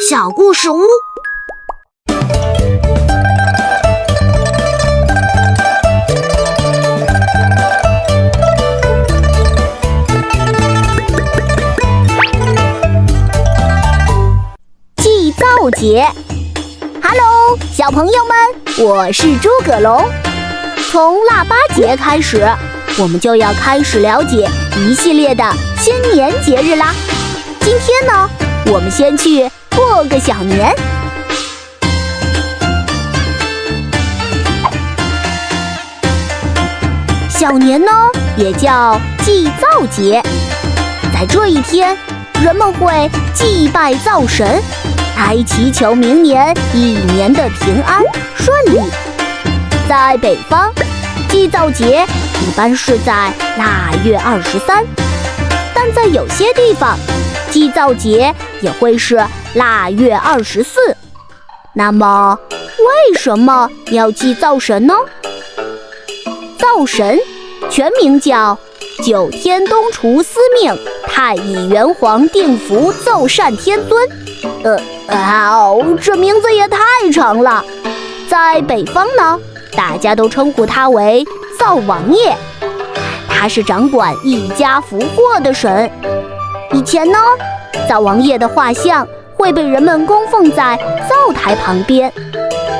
小故事屋。祭灶节 ，Hello， 小朋友们，我是诸葛龙。从腊八节开始，我们就要开始了解一系列的新年节日啦。今天呢，我们先去过个小年。小年呢，也叫祭灶节。在这一天，人们会祭拜灶神，来祈求明年一年的平安顺利。在北方，祭灶节一般是在腊月23，但在有些地方，祭灶节也会是腊月24。那么，为什么要祭灶神呢？灶神全名叫九天东厨司命太乙元皇定福奏善天尊。这名字也太长了。在北方呢，大家都称呼他为灶王爷，他是掌管一家福祸的神。以前呢，灶王爷的画像会被人们供奉在灶台旁边，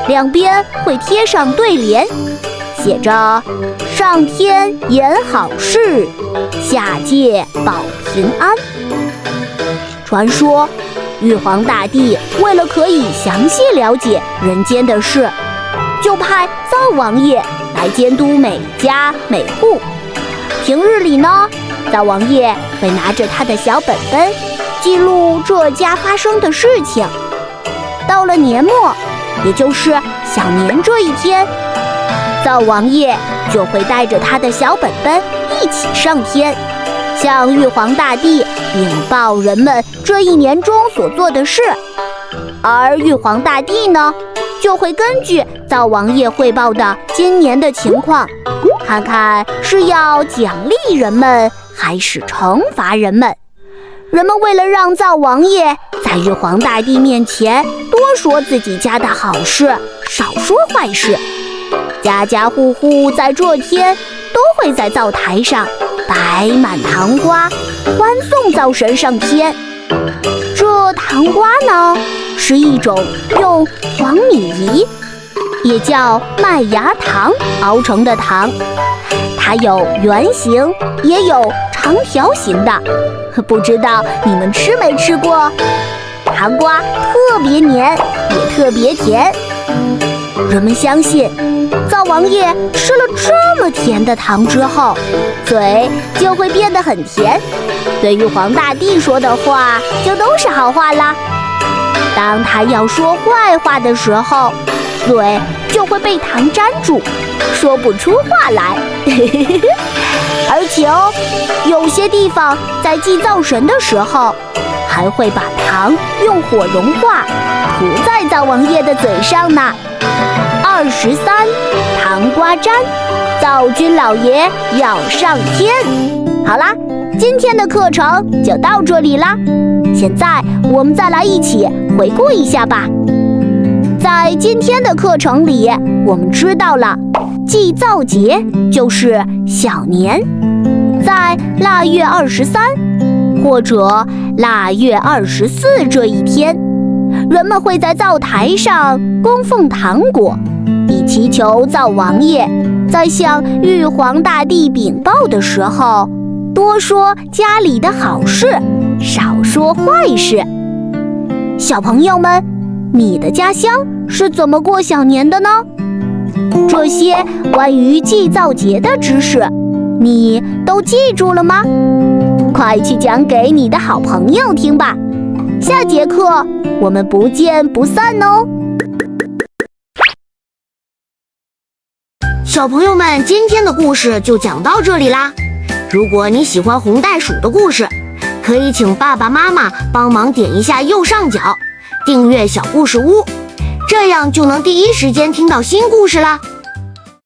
两边会贴上对联，写着上天言好事，下界保平安。传说玉皇大帝为了可以详细了解人间的事，就派灶王爷来监督每家每户。平日里呢，灶王爷会拿着他的小本本记录这家发生的事情。到了年末，也就是小年这一天，灶王爷就会带着他的小本本一起上天，向玉皇大帝禀报人们这一年中所做的事。而玉皇大帝呢，就会根据灶王爷汇报的今年的情况，看看是要奖励人们还是惩罚人们。人们为了让灶王爷在玉皇大帝面前多说自己家的好事，少说坏事，家家户户在这天都会在灶台上摆满糖瓜，欢送灶神上天。这糖瓜呢，是一种用黄米糜，也叫麦芽糖熬成的糖，它有圆形，也有长条形的。不知道你们吃没吃过？糖瓜特别黏，也特别甜。人们相信，灶王爷吃了这么甜的糖之后，嘴就会变得很甜，对玉皇大帝说的话就都是好话啦。当他要说坏话的时候，嘴就会被糖粘住，说不出话来。而且有些地方在祭灶神的时候，还会把糖用火融化，涂在灶王爷的嘴上呢。23糖瓜粘，灶君老爷要上天。好啦，今天的课程就到这里啦。现在我们再来一起回顾一下吧。在今天的课程里，我们知道了祭灶节就是小年，在腊月23或者腊月24这一天，人们会在灶台上供奉糖果，以祈求灶王爷在向玉皇大帝禀报的时候，多说家里的好事，少说坏事。小朋友们，你的家乡是怎么过小年的呢？这些关于祭灶节的知识，你都记住了吗？快去讲给你的好朋友听吧。下节课我们不见不散哦。小朋友们，今天的故事就讲到这里啦。如果你喜欢红袋鼠的故事，可以请爸爸妈妈帮忙点一下右上角订阅小故事屋，这样就能第一时间听到新故事啦。